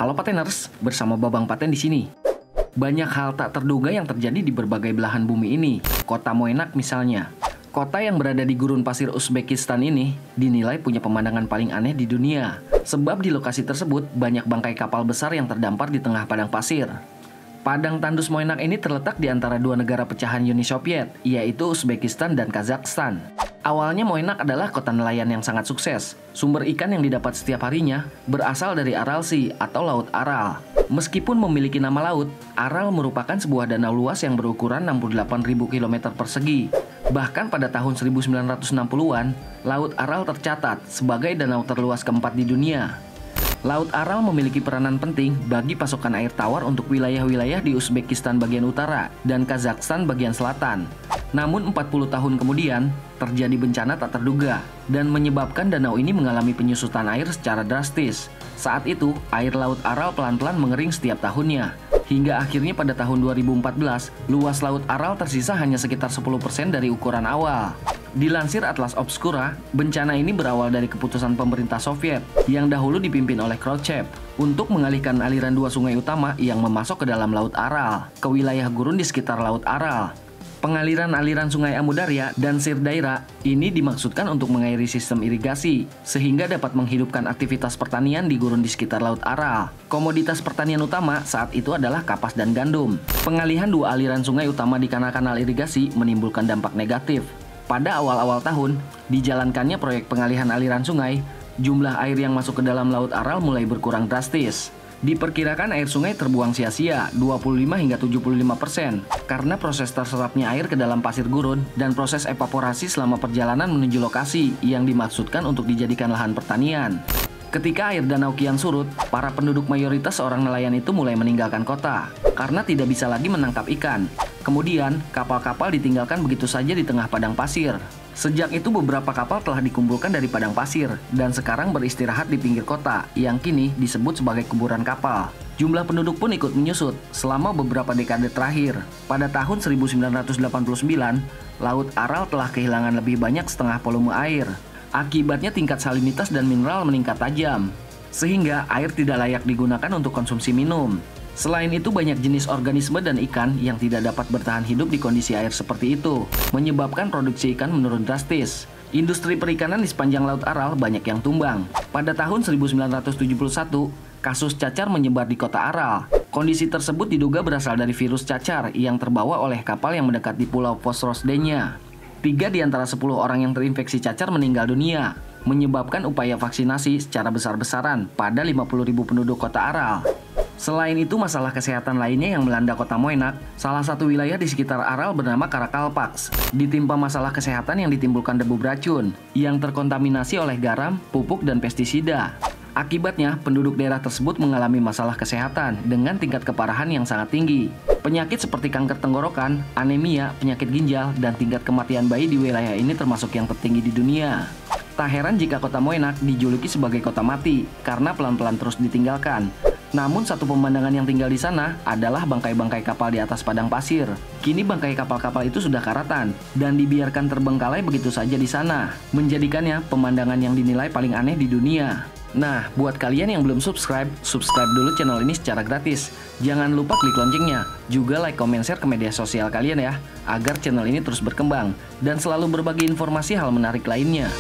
Halo Pateners, bersama Babang Paten di sini. Banyak hal tak terduga yang terjadi di berbagai belahan bumi ini. Kota Moenak misalnya. Kota yang berada di gurun pasir Uzbekistan ini dinilai punya pemandangan paling aneh di dunia. Sebab di lokasi tersebut banyak bangkai kapal besar yang terdampar di tengah padang pasir. Padang tandus Moenak ini terletak di antara dua negara pecahan Uni Soviet, yaitu Uzbekistan dan Kazakhstan. Awalnya Moenak adalah kota nelayan yang sangat sukses. Sumber ikan yang didapat setiap harinya berasal dari Aral Sea atau Laut Aral. Meskipun memiliki nama laut, Aral merupakan sebuah danau luas yang berukuran 68.000 km persegi. Bahkan pada tahun 1960-an, Laut Aral tercatat sebagai danau terluas keempat di dunia. Laut Aral memiliki peranan penting bagi pasokan air tawar untuk wilayah-wilayah di Uzbekistan bagian utara dan Kazakhstan bagian selatan. Namun 40 tahun kemudian, terjadi bencana tak terduga dan menyebabkan danau ini mengalami penyusutan air secara drastis. Saat itu, air Laut Aral pelan-pelan mengering setiap tahunnya. Hingga akhirnya pada tahun 2014, luas Laut Aral tersisa hanya sekitar 10% dari ukuran awal. Dilansir Atlas Obscura, bencana ini berawal dari keputusan pemerintah Soviet yang dahulu dipimpin oleh Khrushchev untuk mengalihkan aliran dua sungai utama yang memasok ke dalam Laut Aral ke wilayah gurun di sekitar Laut Aral. Pengaliran aliran sungai Amudarya dan Sir Daira ini dimaksudkan untuk mengairi sistem irigasi sehingga dapat menghidupkan aktivitas pertanian di gurun di sekitar Laut Aral. Komoditas pertanian utama saat itu adalah kapas dan gandum. Pengalihan dua aliran sungai utama di kanal-kanal irigasi menimbulkan dampak negatif. Pada awal-awal tahun, dijalankannya proyek pengalihan aliran sungai, jumlah air yang masuk ke dalam Laut Aral mulai berkurang drastis. Diperkirakan air sungai terbuang sia-sia 25 hingga 75% karena proses terserapnya air ke dalam pasir gurun dan proses evaporasi selama perjalanan menuju lokasi yang dimaksudkan untuk dijadikan lahan pertanian. Ketika air danau kian surut, para penduduk mayoritas orang nelayan itu mulai meninggalkan kota karena tidak bisa lagi menangkap ikan. Kemudian, kapal-kapal ditinggalkan begitu saja di tengah padang pasir. Sejak itu beberapa kapal telah dikumpulkan dari padang pasir dan sekarang beristirahat di pinggir kota yang kini disebut sebagai kuburan kapal. Jumlah penduduk pun ikut menyusut selama beberapa dekade terakhir. Pada tahun 1989, Laut Aral telah kehilangan lebih banyak setengah volume air. Akibatnya tingkat salinitas dan mineral meningkat tajam, sehingga air tidak layak digunakan untuk konsumsi minum. Selain itu, banyak jenis organisme dan ikan yang tidak dapat bertahan hidup di kondisi air seperti itu, menyebabkan produksi ikan menurun drastis. Industri perikanan di sepanjang Laut Aral banyak yang tumbang. Pada tahun 1971, kasus cacar menyebar di kota Aral. Kondisi tersebut diduga berasal dari virus cacar yang terbawa oleh kapal yang mendekat di Pulau Vosrosdenia. 3 di antara 10 orang yang terinfeksi cacar meninggal dunia, menyebabkan upaya vaksinasi secara besar-besaran pada 50.000 penduduk kota Aral. Selain itu, masalah kesehatan lainnya yang melanda kota Moenak, salah satu wilayah di sekitar Aral bernama Karakalpaks, ditimpa masalah kesehatan yang ditimbulkan debu beracun, yang terkontaminasi oleh garam, pupuk, dan pestisida. Akibatnya, penduduk daerah tersebut mengalami masalah kesehatan dengan tingkat keparahan yang sangat tinggi. Penyakit seperti kanker tenggorokan, anemia, penyakit ginjal, dan tingkat kematian bayi di wilayah ini termasuk yang tertinggi di dunia. Tak heran jika kota Moenak dijuluki sebagai kota mati karena pelan-pelan terus ditinggalkan. Namun satu pemandangan yang tinggal di sana adalah bangkai-bangkai kapal di atas padang pasir. Kini bangkai kapal-kapal itu sudah karatan dan dibiarkan terbengkalai begitu saja di sana, menjadikannya pemandangan yang dinilai paling aneh di dunia. Nah, buat kalian yang belum subscribe dulu channel ini secara gratis. Jangan lupa klik loncengnya, juga like, comment, share ke media sosial kalian ya, agar channel ini terus berkembang dan selalu berbagi informasi hal menarik lainnya.